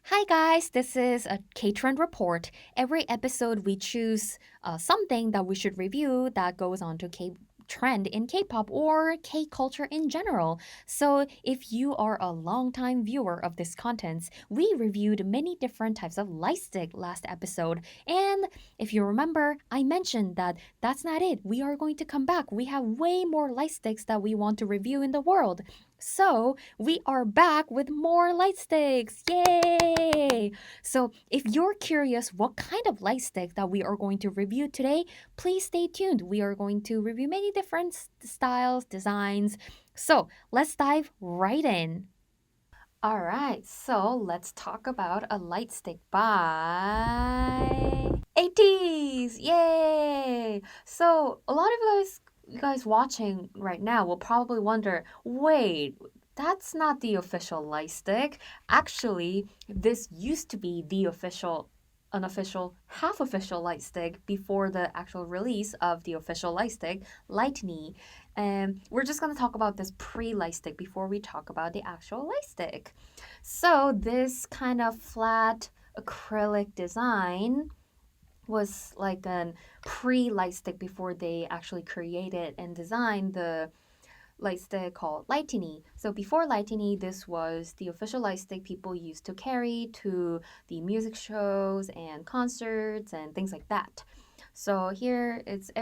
Hi guys, this is a K-Trend report. Every episode we choose something that we should review that goes on to K-trend in K-pop or K-culture in general. So if you are a longtime viewer of this content, we reviewed many different types of light stick last episode. And if you remember, I mentioned that that's not it. We are going to come back. We have way more light sticks that we want to review in the world. So, we are back with more light sticks. Yay! So, if you're curious what kind of light stick that we are going to review today, please stay tuned. We are going to review many different styles, designs. So, let's dive right in. All right, so let's talk about a light stick by ATEEZ. Yay! So, a lot of you guys watching right now will probably wonder, wait, that's not the official light stick. Actually, this used to be the official unofficial, half official light stick before the actual release of the official light stick, Lightning. And we're just going to talk about this pre-light stick before we talk about the actual light stick. So this kind of flat acrylic design was like an pre-light stick before they actually created and designed the light stick called Laitini. So before Laitini, this was the official light stick people used to carry to the music shows and concerts and things like that. So here it's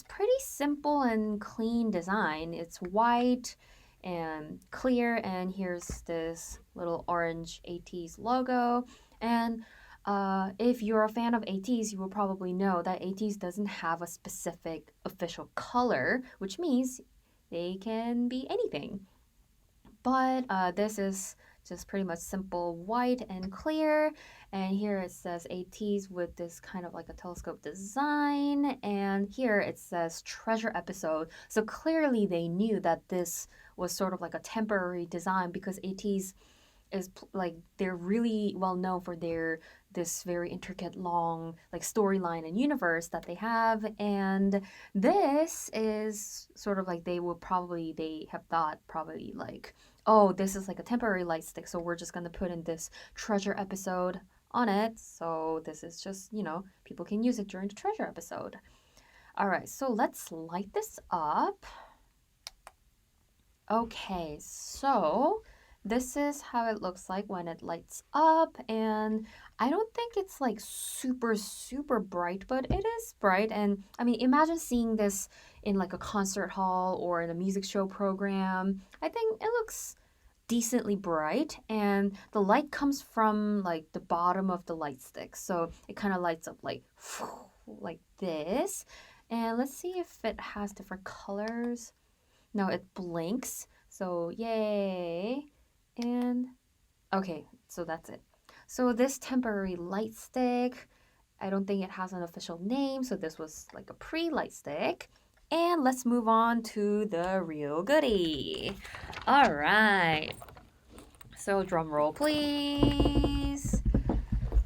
pretty simple and clean design. It's white and clear, and here's this little orange ATEEZ logo. And if you're a fan of ATEEZ, you will probably know that ATEEZ doesn't have a specific official color, which means they can be anything. But this is just pretty much simple white and clear. And here it says ATEEZ with this kind of like a telescope design. And here it says treasure episode. So clearly they knew that this was sort of like a temporary design because ATEEZ is like they're really well known for their this very intricate long like storyline and universe that they have, and this is sort of like they have thought probably like, oh, this is like a temporary light stick, so we're just going to put in this treasure episode on it, so this is just, people can use it during the treasure episode. All right, so let's light this up. Okay, so this is how it looks like when it lights up, and I don't think it's like super, super bright, but it is bright. And I mean, imagine seeing this in like a concert hall or in a music show program. I think it looks decently bright, and the light comes from like the bottom of the light stick. So it kind of lights up like like this. And let's see if it has different colors. No, it blinks. So yay. And okay, so that's it. So this temporary light stick, I don't think it has an official name, so this was like a pre-light stick. And let's move on to the real goodie. All right. So drum roll, please.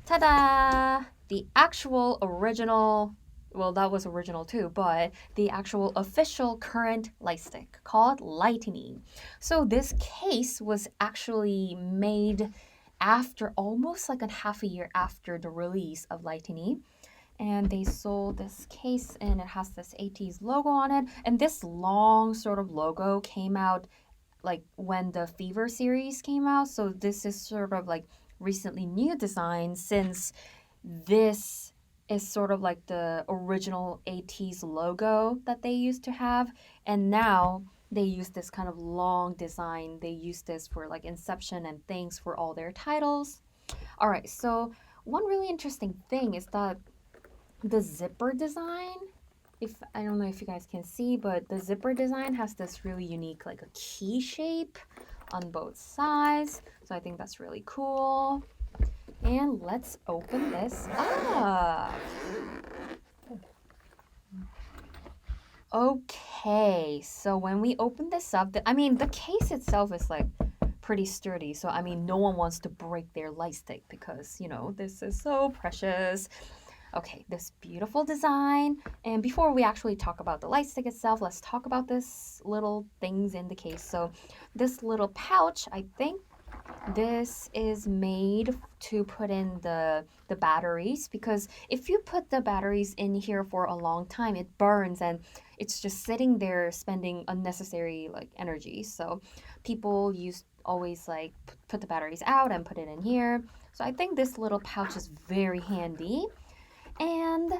Ta-da! The actual original, well, that was original too, but the actual official current light stick called Lightning. So this case was actually made after almost like a half a year after the release of Lightning. And they sold this case, and it has this ATEEZ logo on it. And this long sort of logo came out like when the Fever series came out. So this is sort of like recently new design, since this is sort of like the original ATEEZ logo that they used to have, and now they use this kind of long design. They use this for like Inception and things for all their titles. All right, so one really interesting thing is that the zipper design, if I don't know if you guys can see, but the zipper design has this really unique like a key shape on both sides. So I think that's really cool. And let's open this up. Okay, so when we open this up, the case itself is like pretty sturdy. So, I mean, no one wants to break their light stick because, this is so precious. Okay, this beautiful design. And before we actually talk about the light stick itself, let's talk about this little things in the case. So this little pouch, I think This is made to put in the batteries, because if you put the batteries in here for a long time, it burns and it's just sitting there spending unnecessary like energy. So people use always like put the batteries out and put it in here. So I think this little pouch is very handy. And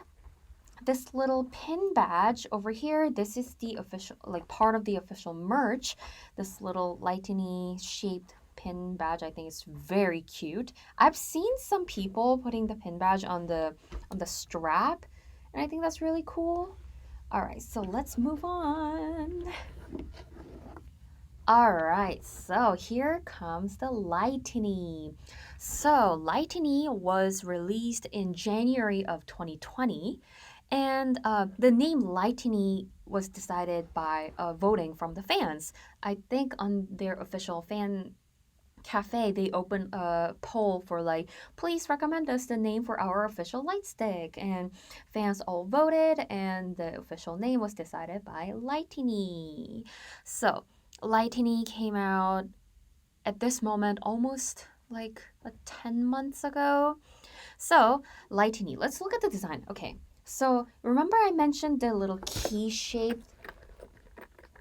this little pin badge over here, this is the official, like part of the official merch. This little lightning shaped pin badge, I think it's very cute. I've seen some people putting the pin badge on the strap, and I think that's really cool. All right, so let's move on. All right, so here comes the Lightini. So Lightini was released in January of 2020, and the name Lightini was decided by voting from the fans. I think on their official fan cafe, they opened a poll for like, please recommend us the name for our official light stick, and fans all voted, and the official name was decided by Lightini. So Lightini came out at this moment almost like 10 months ago. So Lightini, let's look at the design. Okay, so remember I mentioned the little key shape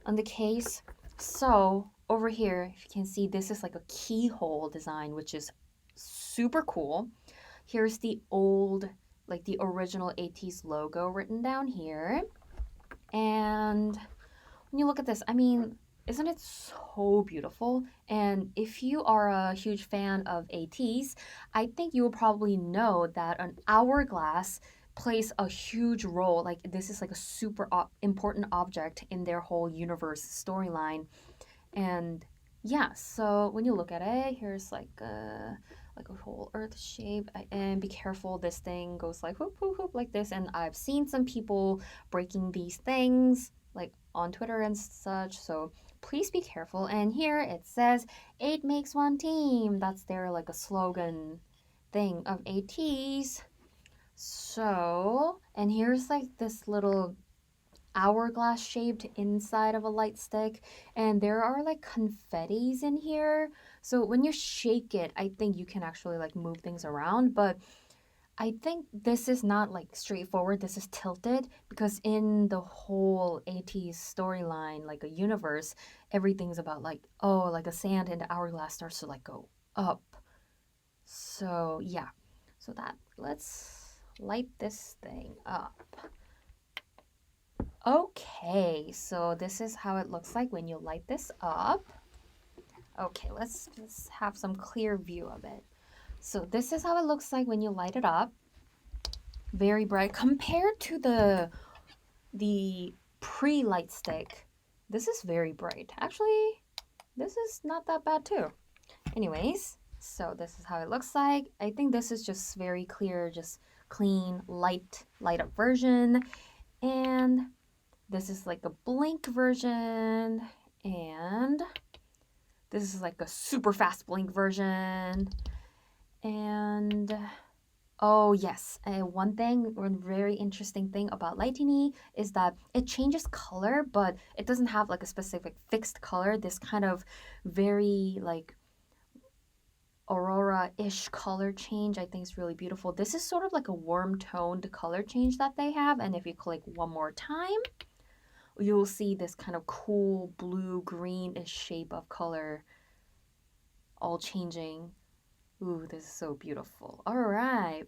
on the case? So over here, if you can see, this is like a keyhole design, which is super cool. Here's the old, like the original ATEEZ logo written down here. And when you look at this, I mean, isn't it so beautiful? And if you are a huge fan of ATEEZ, I think you will probably know that an hourglass plays a huge role. Like this is like a super important object in their whole universe storyline. And yeah, so when you look at it, here's like a whole earth shape. And be careful, this thing goes like whoop whoop whoop like this. And I've seen some people breaking these things like on Twitter and such. So please be careful. And here it says 8 makes one team. That's their like a slogan thing of ATEEZ. So, and here's like this little hourglass shaped inside of a light stick, and there are like confettis in here. So when you shake it, I think you can actually like move things around, but I think this is not like straightforward. This is tilted because in the whole ATEEZ storyline, like a universe, everything's about like, oh, like a sand in the hourglass starts to like go up. So yeah, so that, let's light this thing up. Okay, so this is how it looks like when you light this up. Okay, let's have some clear view of it. So this is how it looks like when you light it up. Very bright compared to the pre-light stick. This is very bright. Actually, this is not that bad too. Anyways, so this is how it looks like. I think this is just very clear, just clean, light up version. And this is like a blink version, and this is like a super fast blink version. And oh yes, one very interesting thing about Lightini is that it changes color, but it doesn't have like a specific fixed color. This kind of very like aurora-ish color change, I think is really beautiful. This is sort of like a warm toned color change that they have, and if you click one more time, you'll see this kind of cool blue greenish shape of color all changing. Ooh, this is so beautiful. All right.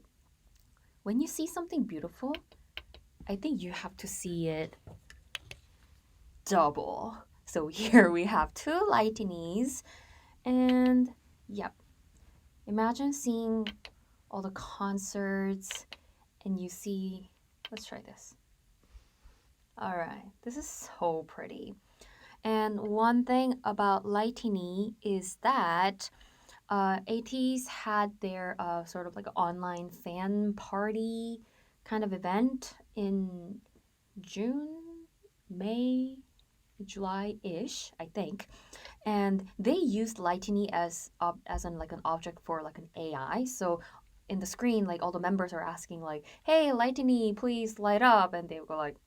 When you see something beautiful, I think you have to see it double. So here we have 2 Lightinies, and yep. Imagine seeing all the concerts and you see, let's try this. All right, this is so pretty. And one thing about Lightini is that ATEEZ had their sort of like online fan party kind of event in June, May, July-ish, I think. And they used Lightini as like an object for like an AI. So in the screen, like all the members are asking like, hey, Lightini, please light up. And they go like,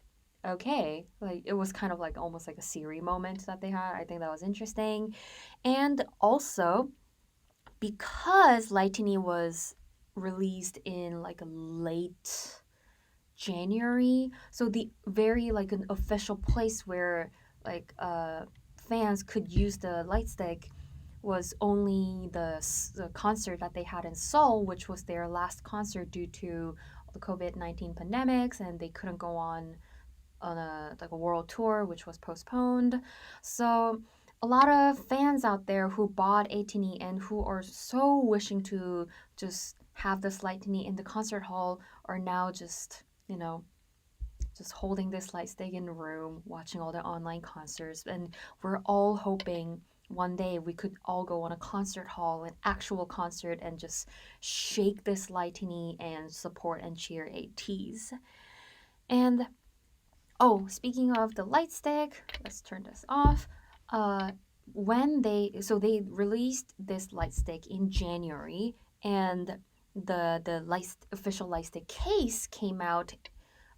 okay. Like it was kind of like almost like a Siri moment that they had. I think that was interesting. And also because Lightini was released in like a late January, so the very like an official place where like fans could use the light stick was only the concert that they had in Seoul, which was their last concert due to the COVID-19 pandemics, and they couldn't go on a like a world tour, which was postponed. So a lot of fans out there who bought ATEEZ and who are so wishing to just have this Lightini in the concert hall are now just, you know, just holding this light stick in the room, watching all the online concerts. And we're all hoping one day we could all go on a concert hall, an actual concert, and just shake this Lightini and support and cheer ATEEZ. And oh, speaking of the light stick, let's turn this off. When they released this light stick in January, and the official light stick case came out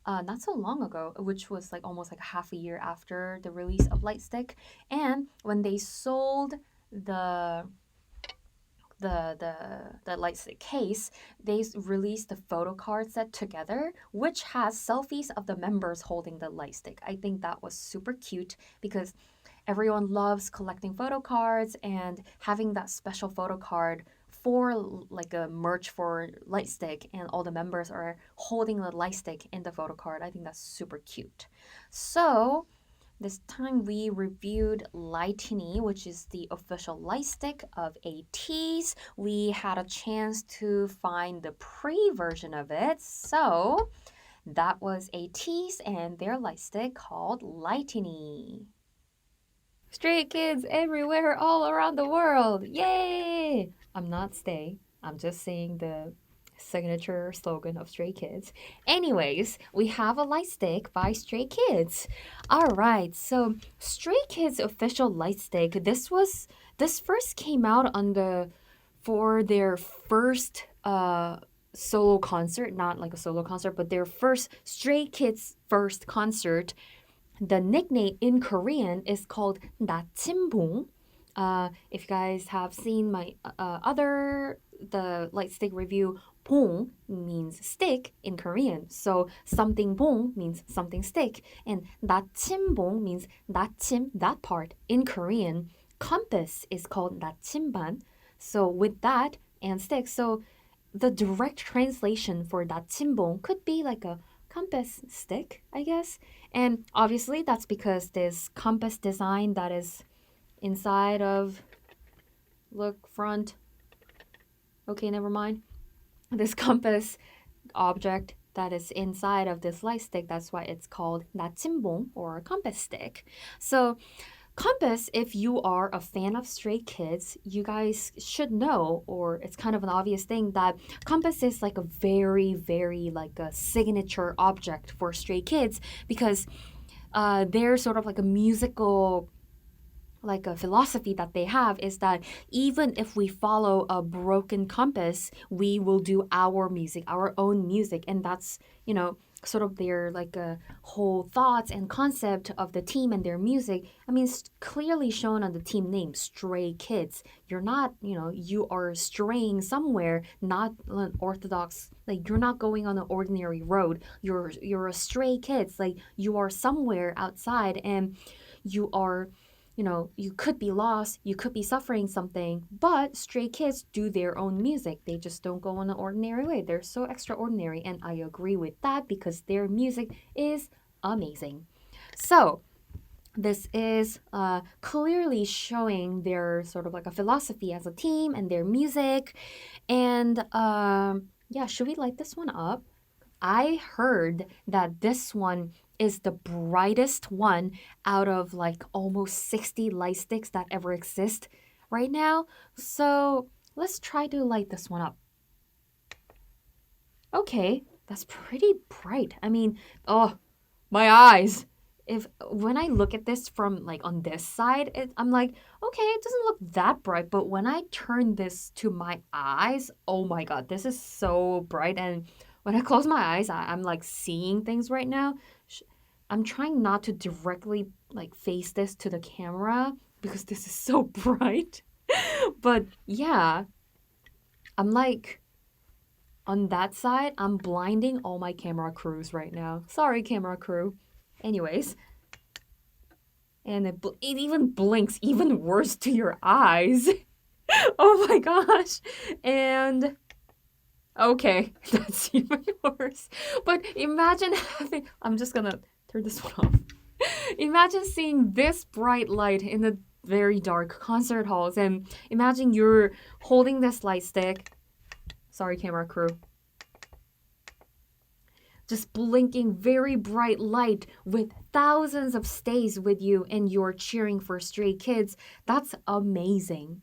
not so long ago, which was like almost like half a year after the release of Lightstick. And when they sold the Lightstick case, they released the photo card set together, which has selfies of the members holding the Lightstick. I think that was super cute because everyone loves collecting photo cards, and having that special photo card for like a merch for Lightstick, and all the members are holding the Lightstick in the photo card. I think that's super cute. So this time we reviewed Lightini, which is the official Lightstick of ATEEZ. We had a chance to find the pre-version of it. So that was ATEEZ and their Lightstick called Lightini. Stray kids everywhere, all around the world. Yay! I'm not stay. I'm just saying the signature slogan of Stray Kids. Anyways, we have a light stick by Stray Kids. All right, so Stray Kids official light stick. This first came out for their first solo concert, not like a solo concert, but their first Stray Kids first concert. The nickname in Korean is called 나침봉. If you guys have seen my the light stick review, 봉 means stick in Korean. So something 봉 means something stick. And 나침봉 means 나침, that part, in Korean. Compass is called 나침반. So with that and stick. So the direct translation for 나침봉 could be like a compass stick, I guess. And obviously that's because this compass design that is inside of, look, front. Okay, never mind. This compass object that is inside of this light stick, that's why it's called 나침봉 or compass stick. So compass, if you are a fan of Stray Kids, you guys should know, or it's kind of an obvious thing, that compass is like a very, very like a signature object for Stray Kids, because they're sort of like a musical, like a philosophy that they have is that even if we follow a broken compass, we will do our music, our own music. And that's, you know, sort of their like a whole thoughts and concept of the team and their music. I mean, it's clearly shown on the team name, Stray Kids. You're not, you know, you are straying somewhere, not an orthodox, like you're not going on an ordinary road. You're a stray kids, like you are somewhere outside, and you are, you know, you could be lost, you could be suffering something, but Stray Kids do their own music. They just don't go in an ordinary way. They're so extraordinary, and I agree with that because their music is amazing. So this is clearly showing their sort of like a philosophy as a team and their music. And yeah, should we light this one up? I heard that this one is the brightest one out of like almost 60 light sticks that ever exist right now. So let's try to light this one up. Okay, that's pretty bright. I mean, oh, my eyes. When I look at this from like on this side, I'm like, okay, it doesn't look that bright. But when I turn this to my eyes, oh my God, this is so bright. And when I close my eyes, I'm like seeing things right now. I'm trying not to directly like face this to the camera because this is so bright. But yeah, I'm like, on that side, I'm blinding all my camera crews right now. Sorry, camera crew. Anyways. And it even blinks even worse to your eyes. Oh my gosh. And okay, that's even worse. But imagine having, I'm just gonna turn this one off. Imagine seeing this bright light in the very dark concert halls, and imagine you're holding this light stick. Sorry, camera crew. Just blinking very bright light with thousands of stays with you, and you're cheering for Stray Kids. That's amazing,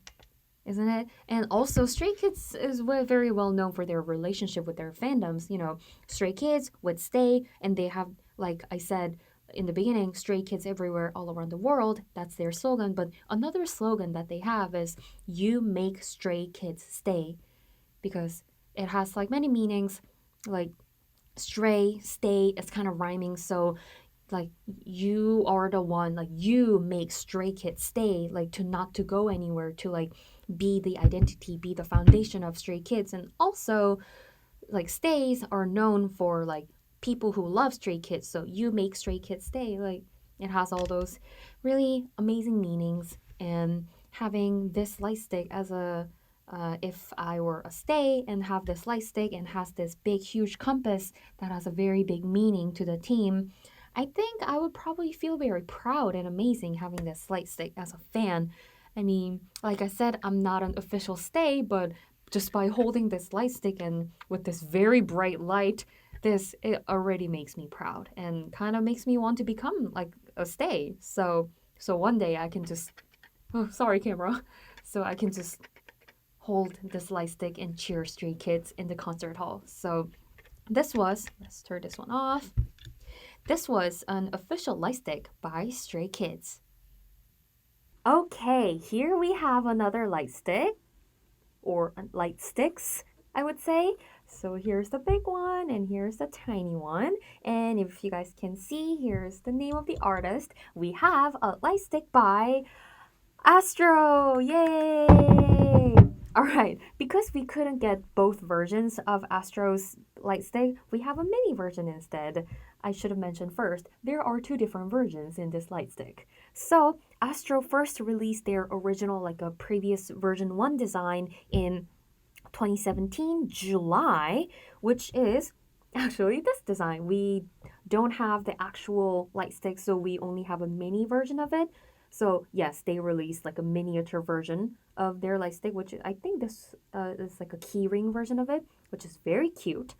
isn't it? And also, Stray Kids is very well known for their relationship with their fandoms. You know, Stray Kids would stay, and they have, like I said in the beginning, Stray Kids everywhere, all around the world. That's their slogan. But another slogan that they have is, you make Stray Kids stay, because it has like many meanings, like stray, stay, it's kind of rhyming. So like you are the one, like you make Stray Kids stay, like to not to go anywhere, to like be the identity, be the foundation of Stray Kids. And also like stays are known for like people who love Stray Kids, so you make Stray Kids stay, like it has all those really amazing meanings. And having this light stick as a if I were a stay and have this light stick and has this big huge compass that has a very big meaning to the team, I think I would probably feel very proud and amazing having this light stick as a fan. I mean, like I said, I'm not an official stay, but just by holding this light stick and with this very bright light, it already makes me proud and kind of makes me want to become like a stay. So one day I can just, oh sorry camera, so I can just hold this light stick and cheer Stray Kids in the concert hall. So this was, let's turn this one off. This was an official light stick by Stray Kids. Okay, here we have another light stick, or light sticks, I would say. So here's the big one and here's the tiny one. And if you guys can see, here's the name of the artist. We have a light stick by ASTRO! Yay! Alright, because we couldn't get both versions of ASTRO's light stick, we have a mini version instead. I should have mentioned first, there are two different versions in this light stick. So, ASTRO first released their original, like a previous version 1 design in 2017, July, which is actually this design. We don't have the actual light stick, so we only have a mini version of it. So yes, they released like a miniature version of their light stick, which I think this is like a keyring version of it, which is very cute.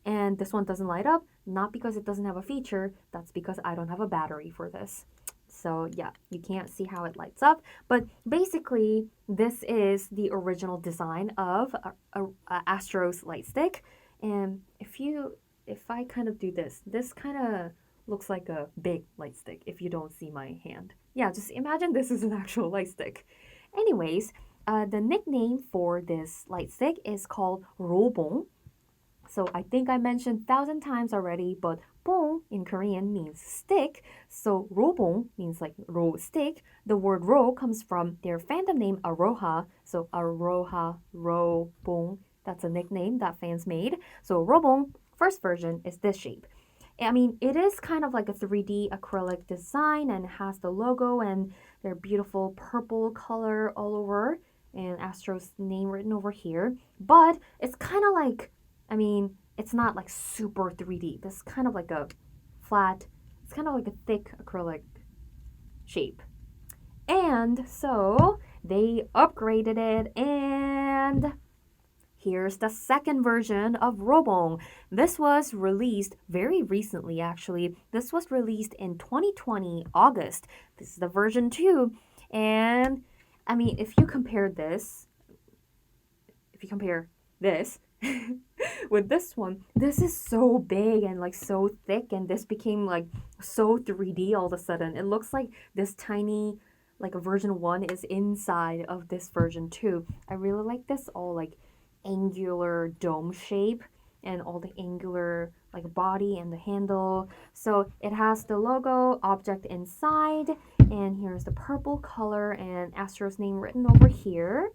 And this one doesn't light up, not because it doesn't have a feature, that's because I don't have a battery for this. So yeah, you can't see how it lights up, but basically this is the original design of ASTRO's light stick. And if I kind of do this kind of looks like a big light stick if you don't see my hand. Yeah, just imagine this is an actual light stick. Anyways, the nickname for this light stick is called robong. So I think I mentioned 1,000 times already, but bong in Korean means stick. So robong means like ro stick. The word ro comes from their fandom name Aroha. So Aroha, ro, bong. That's a nickname that fans made. So robong, first version, is this shape. I mean, it is kind of like a 3D acrylic design and has the logo and their beautiful purple color all over and Astro's name written over here. But it's kind of like, I mean, it's not like super 3D. This is kind of like a flat, it's kind of like a thick acrylic shape. And so they upgraded it, and here's the second version of robong. This was released very recently, actually. This was released in 2020, August. This is the version 2. And, I mean, if you compare this with this one, this is so big and like so thick, and this became like so 3D all of a sudden. It looks like this tiny, like a version 1 is inside of this version 2. I really like this all like angular dome shape and all the angular like body and the handle. So it has the logo object inside, and here's the purple color and Astro's name written over here.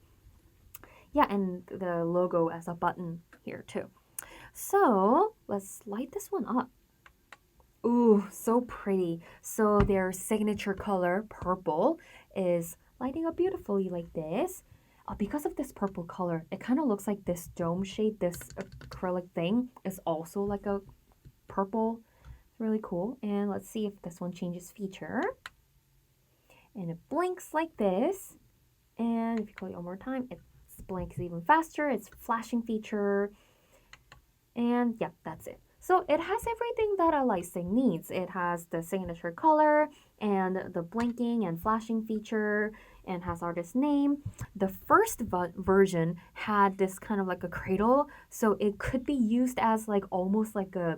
yeah, and the logo as a button here too. So let's light this one up. Ooh, so pretty. So their signature color, purple, is lighting up beautifully like this. Because of this purple color, it kind of looks like this dome shape, this acrylic thing is also like a purple. It's really cool. And let's see if this one changes feature. And it blinks like this. And if you call it one more time, it blinks even faster. It's flashing feature. And yeah, that's it. So it has everything that a lightstick needs. It has the signature color and the blinking and flashing feature and has artist name. The first version had this kind of like a cradle, so it could be used as like almost like a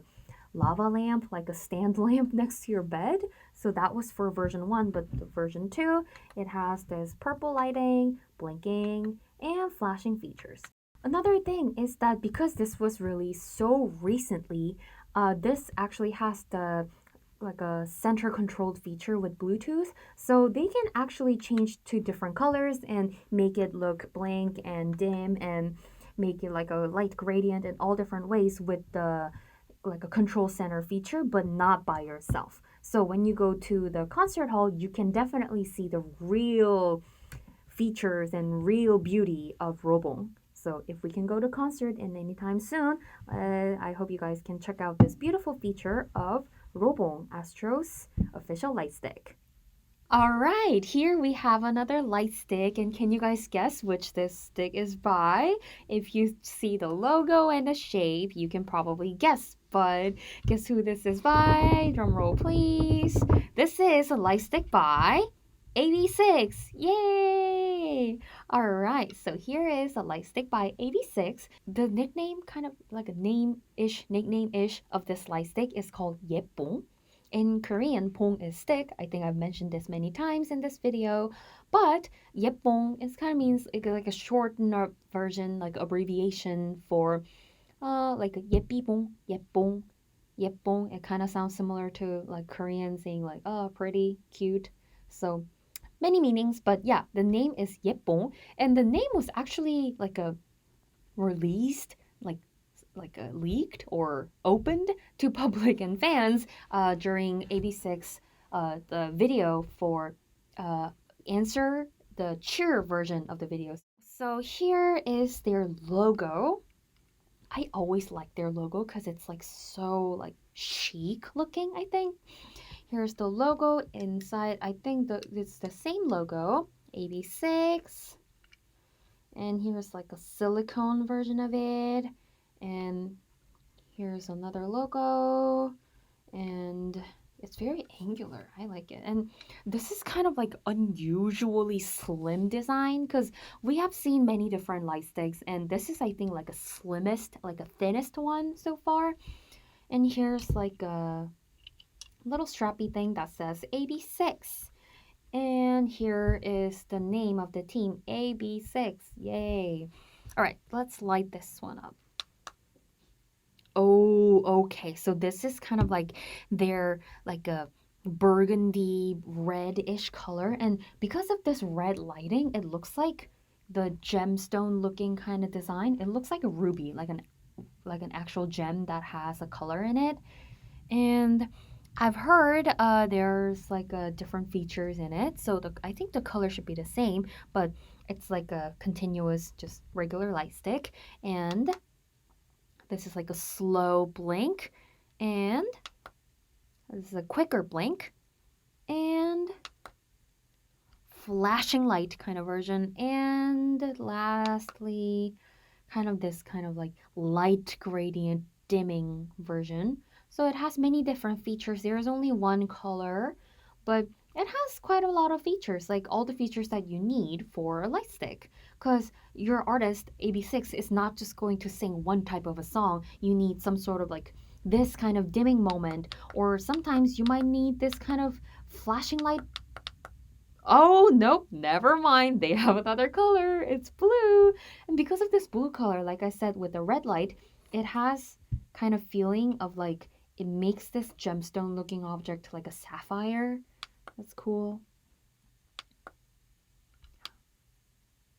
lava lamp, like a stand lamp next to your bed. So that was for version 1, but the version 2, it has this purple lighting, blinking, and flashing features. Another thing is that because this was released so recently, this actually has the like a center controlled feature with Bluetooth, so they can actually change to different colors and make it look blank and dim and make it like a light gradient in all different ways with the like a control center feature, but not by yourself. So when you go to the concert hall, you can definitely see the real features and real beauty of Robong. So if we can go to concert in anytime soon, I hope you guys can check out this beautiful feature of Robong, Astro's official light stick. All right, here we have another light stick, and can you guys guess which this stick is by? If you see the logo and the shape, you can probably guess, but guess who this is by? Drum roll, please. This is a light stick by ASTRO. Yay! All right, so here is a light stick by ASTRO. The nickname, kind of like a nickname-ish of this light stick is called Yepong. In Korean, pong is stick. I think I've mentioned this many times in this video. But yepong is kind of means like a shortened version, like abbreviation for like 예삐봉, 예뽕, 예뽕. It kind of sounds similar to like Korean saying like pretty, cute. So many meanings, but yeah, the name is yepong, and the name was actually like a released leaked or opened to public and fans during AB6 the video for answer the cheer version of the videos. So here is their logo. I always like their logo because it's like so like chic looking, I think. Here's the logo inside. I think it's the same logo, AB6. And here's like a silicone version of it. And here's another logo. And it's very angular. I like it. And this is kind of like unusually slim design because we have seen many different light sticks. And this is, I think, like a slimmest, like a thinnest one so far. And here's like a little strappy thing that says AB6. And here is the name of the team, AB6. Yay. All right, let's light this one up. Oh, okay. So this is kind of like their like a burgundy red-ish color. And because of this red lighting, it looks like the gemstone looking kind of design. It looks like a ruby, like an actual gem that has a color in it. And I've heard there's like different features in it. So I think the color should be the same, but it's like a continuous, just regular light stick. And this is like a slow blink. And this is a quicker blink. And flashing light kind of version. And lastly, kind of this kind of like light gradient dimming version. So it has many different features. There is only one color, but it has quite a lot of features, like all the features that you need for a light stick. Because your artist, AB6, is not just going to sing one type of a song. You need some sort of like this kind of dimming moment, or sometimes you might need this kind of flashing light. Oh, nope, never mind. They have another color. It's blue. And because of this blue color, like I said, with the red light, it has kind of feeling of like, it makes this gemstone looking object like a sapphire. That's cool.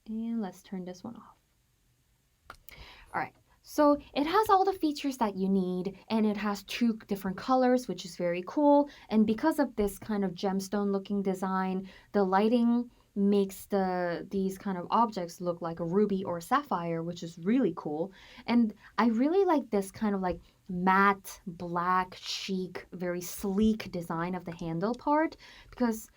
And let's turn this one off. All right. So it has all the features that you need, and it has two different colors, which is very cool. And because of this kind of gemstone looking design, the lighting makes these kind of objects look like a ruby or a sapphire, which is really cool. And I really like this kind of like matte black chic, very sleek design of the handle part, because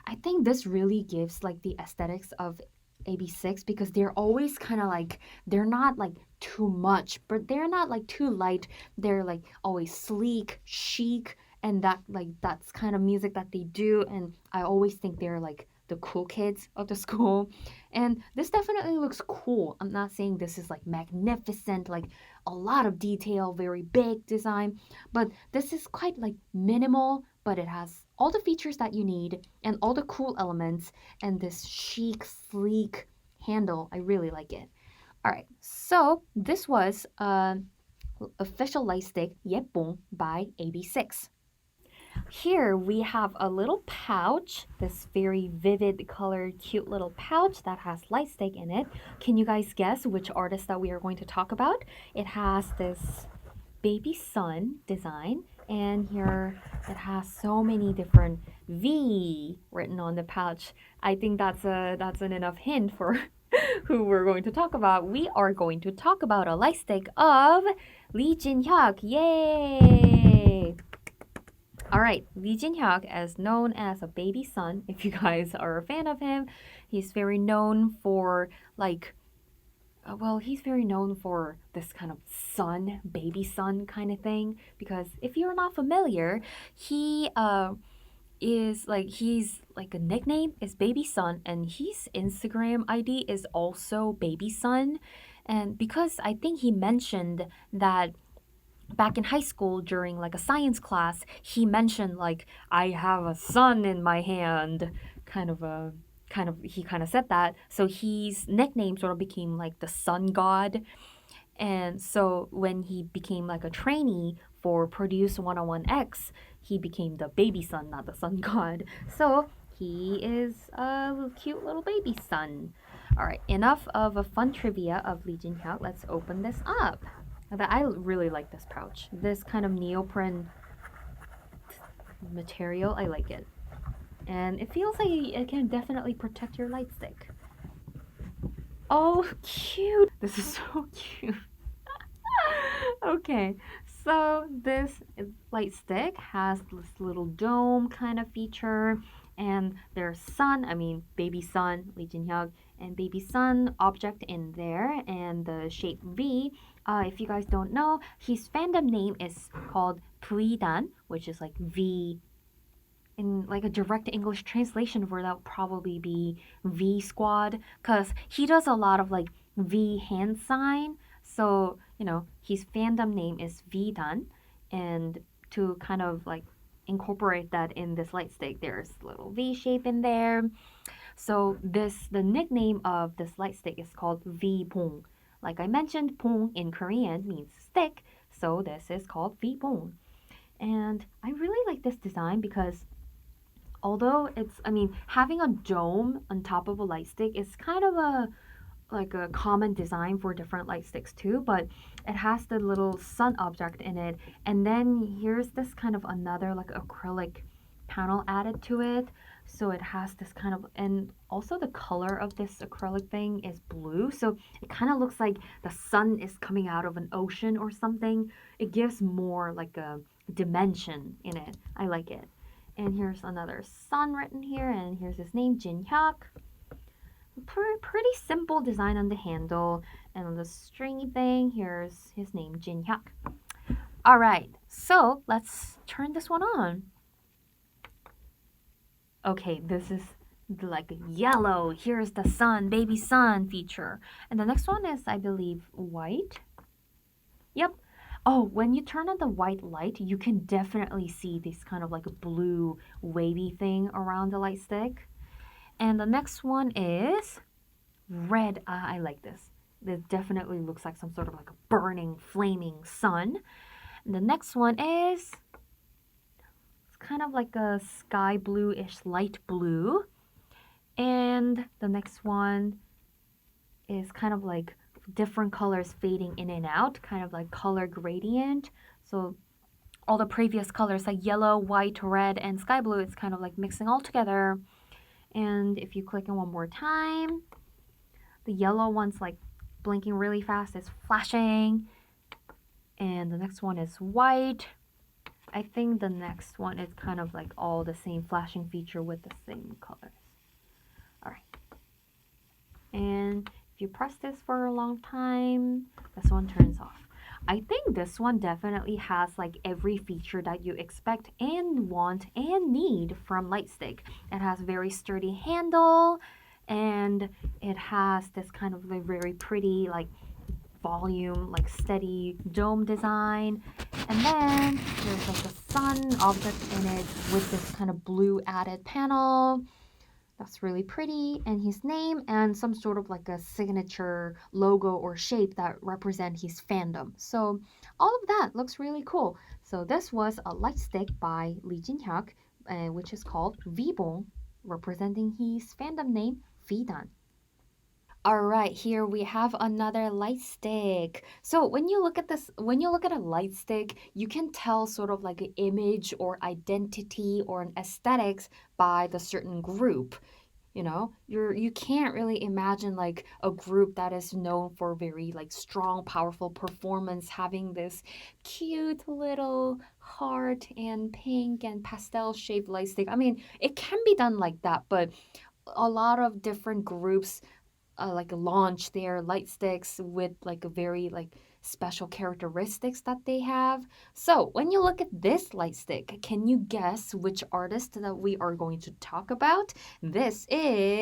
I think this really gives like the aesthetics of AB6, because they're always kind of like, they're not like too much, but they're not like too light. They're like always sleek, chic, and that's kind of music that they do. And I always think they're like the cool kids of the school. And this definitely looks cool. I'm not saying this is like magnificent, like a lot of detail, very big design, but this is quite like minimal, but it has all the features that you need and all the cool elements, and this chic, sleek handle. I really like it. All right, so this was official light stick 예쁨 by AB6. Here we have a little pouch, this very vivid colored, cute little pouch that has light stick in it. Can you guys guess which artist that we are going to talk about? It has this baby sun design, and here it has so many different V written on the pouch. I think that's an enough hint for who we're going to talk about. We are going to talk about a light stick of LEEJINHYUK. Yay! All right, Lee Jin-hyuk, as known as a baby sun, if you guys are a fan of him, he's very known for like he's very known for this kind of sun, baby sun kind of thing. Because if you're not familiar, he he's like a nickname is Baby Sun, and his Instagram ID is also Baby Sun. And because I think he mentioned that back in high school during like a science class, he mentioned like I have a sun in my hand, kind of a he kind of said that. So his nickname sort of became like the sun god. And so when he became like a trainee for Produce 101X, he became the baby sun, not the sun god. So he is a cute little baby sun. All right, enough of a fun trivia of Lee Jin-hyuk. Let's open this up. I really like this pouch. This kind of neoprene material, I like it. And it feels like it can definitely protect your light stick. Oh, cute! This is so cute. Okay, so this light stick has this little dome kind of feature, and there's sun, I mean baby sun, Lee Jin-hyuk, and baby sun object in there, and the shape V. If you guys don't know, his fandom name is called Puidan, which is like V. In like a direct English translation for that would probably be V Squad, because he does a lot of like V hand sign. So, you know, his fandom name is V-Dan, and to kind of like incorporate that in this light stick, there's a little V shape in there. So the nickname of this light stick is called V-Bong. Like I mentioned, Bong in Korean means stick, so this is called V-Bong. And I really like this design because although it's, I mean, having a dome on top of a light stick is kind of a like a common design for different light sticks too, but it has the little sun object in it, and then here's this kind of another like acrylic panel added to it. So it has this kind of, and also the color of this acrylic thing is blue, so it kind of looks like the sun is coming out of an ocean or something. It gives more like a dimension in it. I like it. And here's another sun written here, and here's his name, JINHYUK. Pretty simple design on the handle, and on the stringy thing, here's his name, JINHYUK. All right, so let's turn this one on. Okay, this is like yellow. Here's the sun, baby sun feature. And the next one is, I believe, white. Yep. Oh, when you turn on the white light, you can definitely see this kind of like a blue wavy thing around the light stick. And the next one is red. I like this. This definitely looks like some sort of like a burning, flaming sun. And the next one is, it's kind of like a sky blue-ish light blue. And the next one is kind of like different colors fading in and out, kind of like color gradient. So all the previous colors like yellow, white, red, and sky blue, it's kind of like mixing all together. And if you click it one more time, the yellow one's like blinking really fast, it's flashing. And the next one is white. I think the next one is kind of like all the same flashing feature with the same colors. Alright. And if you press this for a long time, this one turns off. I think this one definitely has like every feature that you expect and want and need from Lightstick. It has a very sturdy handle, and it has this kind of like very pretty like volume, like steady dome design. And then there's like a sun object in it with this kind of blue added panel. That's really pretty. And his name and some sort of like a signature logo or shape that represent his fandom. So all of that looks really cool. So this was a light stick by LEEJINHYUK, which is called Vbong, representing his fandom name, Vdan. All right, here we have another light stick. So when you look at this, when you look at a light stick, you can tell sort of like an image or identity or an aesthetics by the certain group. You can't really imagine like a group that is known for very like strong, powerful performance having this cute little heart and pink and pastel shaped light stick. I mean, it can be done like that, but a lot of different groups like launch their light sticks with like a very like special characteristics that they have. So when you look at this light stick, can you guess which artist that we are going to talk about? This is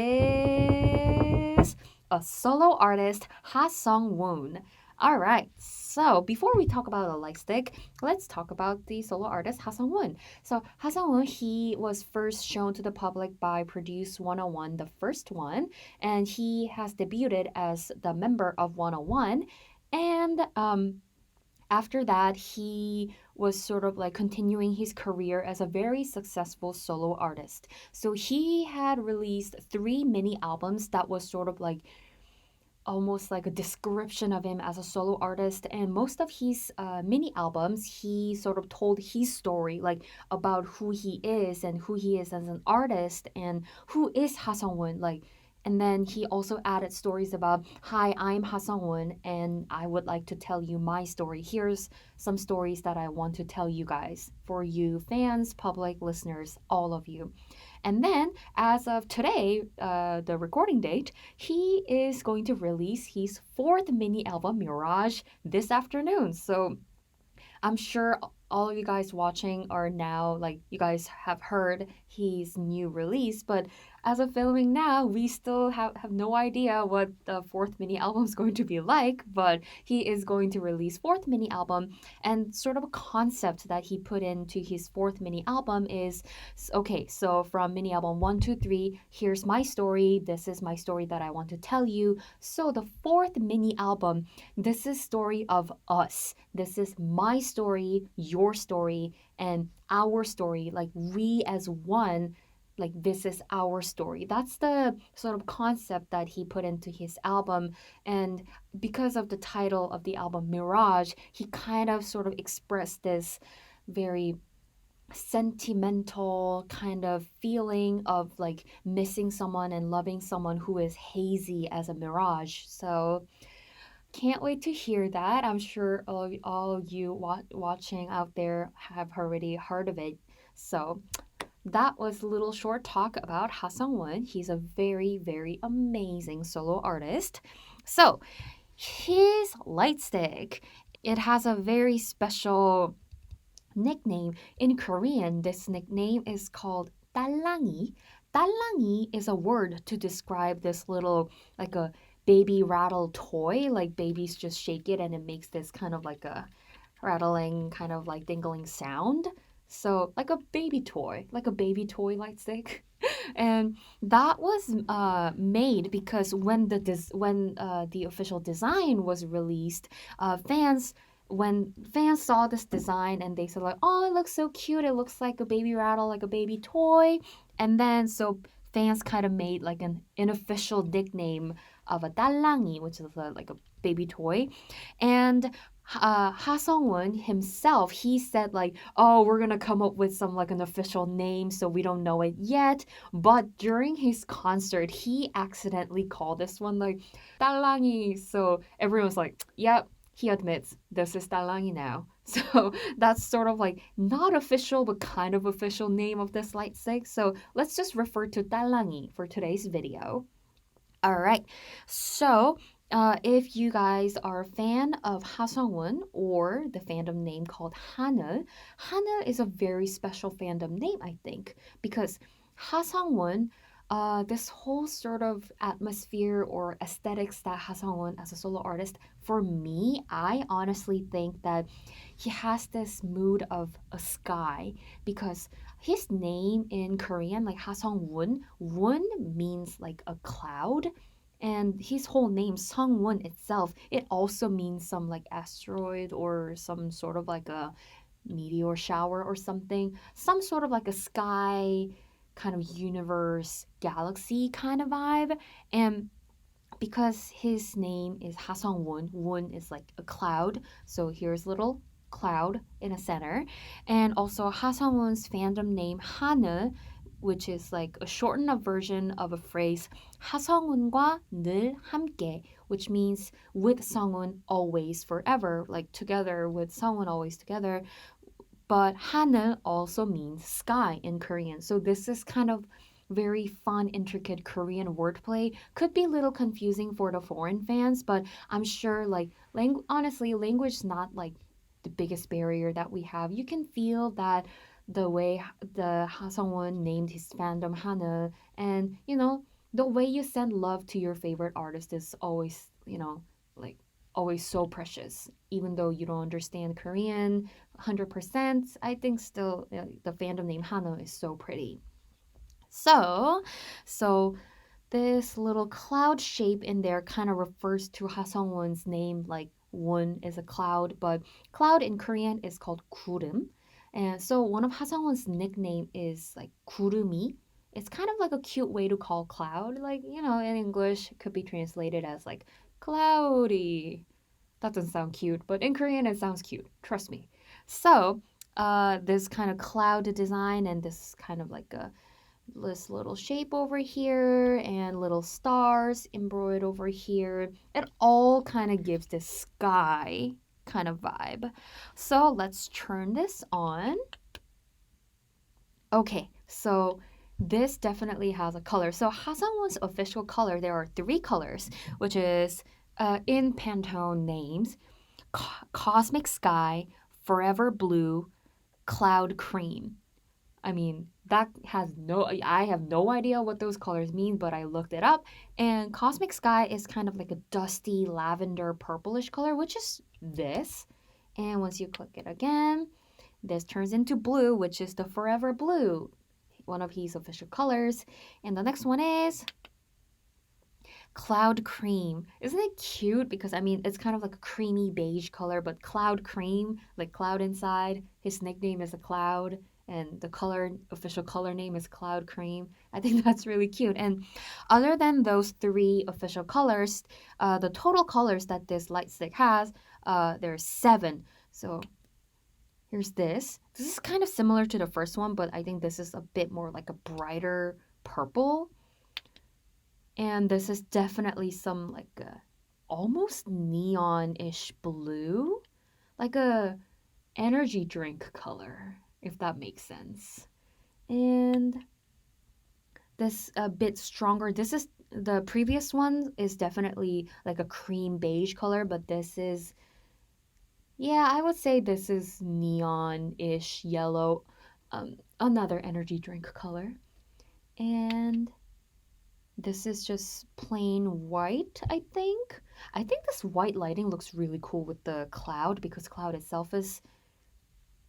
a solo artist, HASUNGWOON. All right, so before we talk about a light stick, let's talk about the solo artist HASUNGWOON. So HASUNGWOON, he was first shown to the public by Produce 101, the first one, and he has debuted as the member of 101. And after that, he was sort of like continuing his career as a very successful solo artist. So he had released 3 mini albums that was sort of like almost like a description of him as a solo artist. And most of his mini albums, he sort of told his story, like about who he is and who he is as an artist and who is HASUNGWOON, like. And then he also added stories about, hi, I'm HASUNGWOON, and I would like to tell you my story. Here's some stories that I want to tell you guys, for you fans, public, listeners, all of you. And then, as of today, the recording date, he is going to release his 4th mini album, Mirage, this afternoon. So I'm sure all of you guys watching are now, like, you guys have heard his new release, but as of filming now, we still have no idea what the 4th mini album is going to be like, but he is going to release 4th mini album, and sort of a concept that he put into his 4th mini album is, okay, so from mini album 1, 2, 3, here's my story, this is my story that I want to tell you. So the 4th mini album, this is story of us. This is my story, your story, and our story, like we as one, like this is our story. That's the sort of concept that he put into his album. And because of the title of the album, Mirage, he kind of sort of expressed this very sentimental kind of feeling of like missing someone and loving someone who is hazy as a mirage. So can't wait to hear that. I'm sure all you watching out there have already heard of it. So that was a little short talk about HASUNGWOON. He's a very, very amazing solo artist. So his light stick, it has a very special nickname. In Korean, this nickname is called 딸랑이. 딸랑이 is a word to describe this little, like a baby rattle toy. Like babies just shake it and it makes this kind of like a rattling, kind of like dingling sound. So like a baby toy light stick. And that was made because when the official design was released, when fans saw this design and they said like, oh, it looks so cute, it looks like a baby rattle, like a baby toy. And then so fans kind of made like an unofficial nickname of a 딸랑이, which is like a baby toy. And HASUNGWOON himself, he said like, oh, we're gonna come up with some like an official name, so we don't know it yet. But during his concert, he accidentally called this one like 딸랑이. So everyone's like, yep, he admits this is 딸랑이 now. So that's sort of like not official, but kind of official name of this light stick. So let's just refer to 딸랑이 for today's video. All right. So if you guys are a fan of HASUNGWOON or the fandom name called Hana, Hana is a very special fandom name, I think, because HASUNGWOON, this whole sort of atmosphere or aesthetics that HASUNGWOON as a solo artist, for me, I honestly think that he has this mood of a sky because his name in Korean, like HASUNGWOon, Woon means like a cloud. And his whole name, Sungwoon itself, it also means some like asteroid or some sort of like a meteor shower or something. Some sort of like a sky kind of universe, galaxy kind of vibe. And because his name is HASUNGWOon, Woon is like a cloud. So here's little cloud in a center. And also HASUNGWOon's fandom name Hana, which is like a shortened up version of a phrase 하성운과 늘 함께, which means with Sungwoon always forever, like together with Sungwoon always together. But 하늘 also means sky in Korean. So this is kind of very fun, intricate Korean wordplay. Could be a little confusing for the foreign fans, but I'm sure like honestly, language is not like the biggest barrier that we have. You can feel that the way the HASUNGWOon named his fandom Hana, and you know, the way you send love to your favorite artist is always, you know, like always so precious. Even though you don't understand Korean 100%, I think still the fandom name Hana is so pretty. So this little cloud shape in there kind of refers to HASUNGWOon's name, like Woon is a cloud, but cloud in Korean is called 구름. And so one of HASUNGWOon's nickname is like 구름이. It's kind of like a cute way to call cloud. Like, you know, in English, it could be translated as like cloudy. That doesn't sound cute, but in Korean, it sounds cute. Trust me. So this kind of cloud design and this kind of like this little shape over here and little stars embroidered over here. It all kind of gives this sky kind of vibe. So let's turn this on. Okay, so this definitely has a color. So HASUNGWOon's official color, there are 3 colors, which is in Pantone names, Cosmic Sky, Forever Blue, Cloud Cream. I mean, I have no idea what those colors mean, but I looked it up. And Cosmic Sky is kind of like a dusty lavender purplish color, which is this. And once you click it again, this turns into blue, which is the Forever Blue, one of his official colors. And the next one is Cloud Cream. Isn't it cute? Because I mean, it's kind of like a creamy beige color, but Cloud Cream, like cloud inside. His nickname is a cloud, and the official color name is Cloud Cream. I think that's really cute. And other than those 3 official colors, the total colors that this light stick has, there's 7. So here's this. This is kind of similar to the first one, but I think this is a bit more like a brighter purple. And this is definitely some like almost neon-ish blue, like a energy drink color, if that makes sense. And this a bit stronger. This is the previous one is definitely like a cream beige color, but this is, yeah, I would say this is neon-ish yellow, another energy drink color. And this is just plain white, I think. I think this white lighting looks really cool with the cloud because cloud itself is,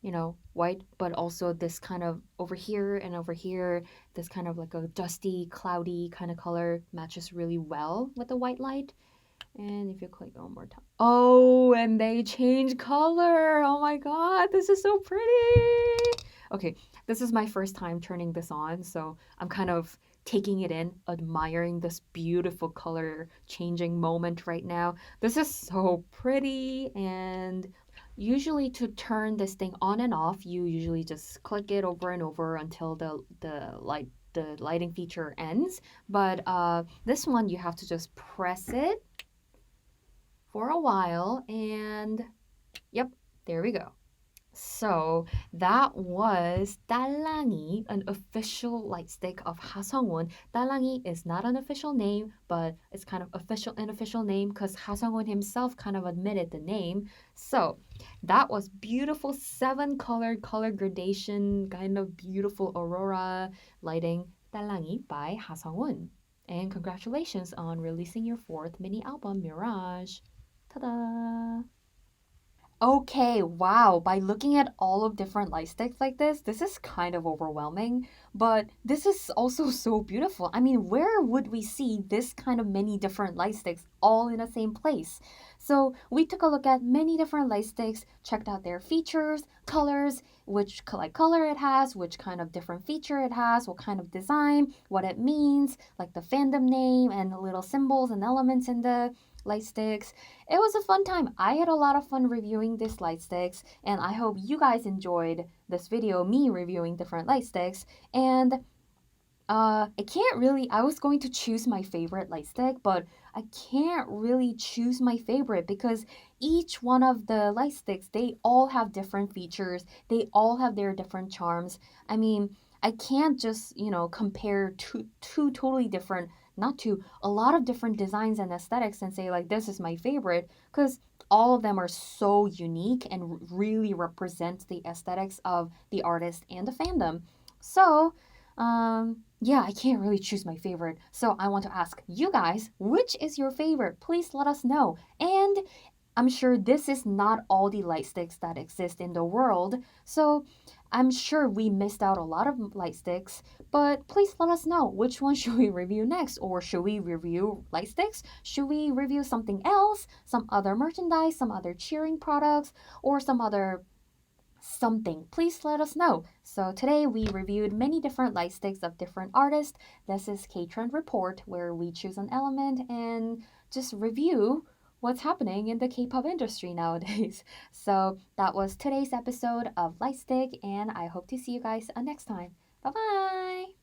you know, white, but also this kind of over here and over here, this kind of like a dusty, cloudy kind of color matches really well with the white light. And if you click one more time, oh, and they change color. Oh my God, this is so pretty. Okay, this is my first time turning this on, so I'm kind of taking it in, admiring this beautiful color changing moment right now. This is so pretty, and usually to turn this thing on and off, you usually just click it over and over until the lighting feature ends. But this one you have to just press it for a while, and yep, there we go. So that was Talangi, an official light stick of HASUNGWOON. Talangi is not an official name, but it's kind of an official name because HASUNGWOON himself kind of admitted the name. So that was beautiful 7 color gradation, kind of beautiful aurora lighting Talangi by HASUNGWOON. And congratulations on releasing your 4th mini album, Mirage. Ta-da! Okay, wow. By looking at all of different light sticks like this is kind of overwhelming, but this is also so beautiful. I mean, where would we see this kind of many different light sticks all in the same place? So we took a look at many different light sticks, checked out their features, colors, which like color it has, which kind of different feature it has, what kind of design, what it means, like the fandom name and the little symbols and elements in the light sticks. It was a fun time. I had a lot of fun reviewing these light sticks, and I hope you guys enjoyed this video, me reviewing different light sticks. And I was going to choose my favorite light stick, but I can't really choose my favorite because each one of the light sticks, they all have different features. They all have their different charms. I mean, I can't just, compare two totally different, not two, a lot of different designs and aesthetics and say like this is my favorite because all of them are so unique and really represent the aesthetics of the artist and the fandom. So, yeah, I can't really choose my favorite. So I want to ask you guys, which is your favorite? Please let us know. And I'm sure this is not all the light sticks that exist in the world. So I'm sure we missed out a lot of light sticks, but please let us know which one should we review next, or should we review light sticks? Should we review something else? Some other merchandise, some other cheering products, or some other something? Please let us know. So today we reviewed many different light sticks of different artists. This is K-Trend Report, where we choose an element and just review what's happening in the K-pop industry nowadays. So that was today's episode of Lightstick, and I hope to see you guys next time. Bye bye!